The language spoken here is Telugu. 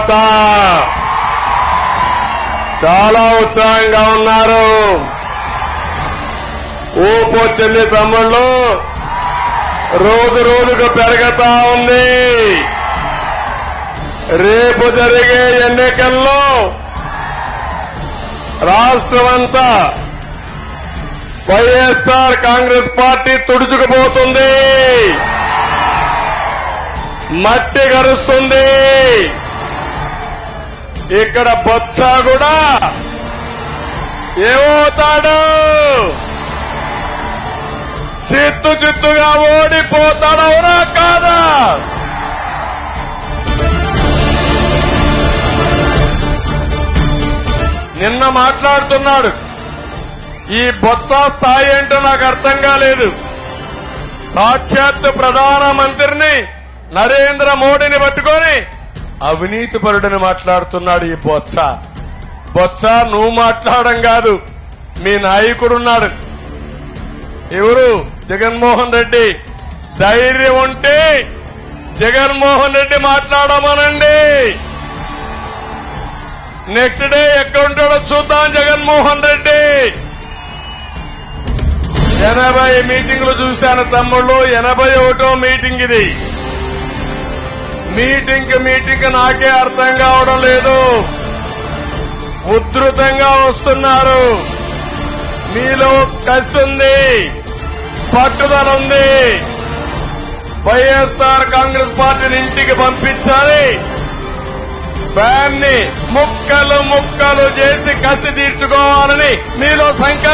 తర్వాత చాలా ఉత్సాహంగా ఉన్నారు. ఊపు వచ్చింది తమ్ముళ్ళు, రోజు రోజుకు పెరుగుతా ఉంది. రేపు జరిగే ఎన్నికల్లో రాష్ట్రమంతా వైఎస్ఆర్ కాంగ్రెస్ పార్టీ తుడుచుకుపోతుంది, మట్టి గరుస్తుంది. ఇక్కడ బొత్స కూడా ఏమవుతాడు, చిత్తుగా ఓడిపోతాడవునా కాదా? నిన్న మాట్లాడుతున్నాడు. ఈ బొత్స స్థాయి ఏంటో నాకు అర్థం కాలేదు. సాక్షాత్ ప్రధానమంత్రిని నరేంద్ర మోడీని పట్టుకొని అవినీతిపరుడని మాట్లాడుతున్నాడు ఈ బొత్స. బొత్స నువ్వు మాట్లాడడం కాదు, మీ నాయకుడున్నాడు. ఎవరు? జగన్మోహన్ రెడ్డి. ధైర్యం ఉంటే జగన్మోహన్ రెడ్డి మాట్లాడమనండి. నెక్స్ట్ డే ఎక్కడుంటాడో చూద్దాం జగన్మోహన్ రెడ్డి. 80 మీటింగులు చూశాను తమ్ముళ్ళు, 81వ మీటింగ్ ఇది. మీటింగ్ నాకే అర్థం కావడం లేదు. ఉధృతంగా వస్తున్నారు. మీలో కసి ఉంది, పట్టుదల ఉంది. వైఎస్ఆర్ కాంగ్రెస్ పార్టీని ఇంటికి పంపించాలి, ఫ్యాన్ ని ముక్కలు చేసి కసి తీర్చుకోవాలని మీలో సంకల్పం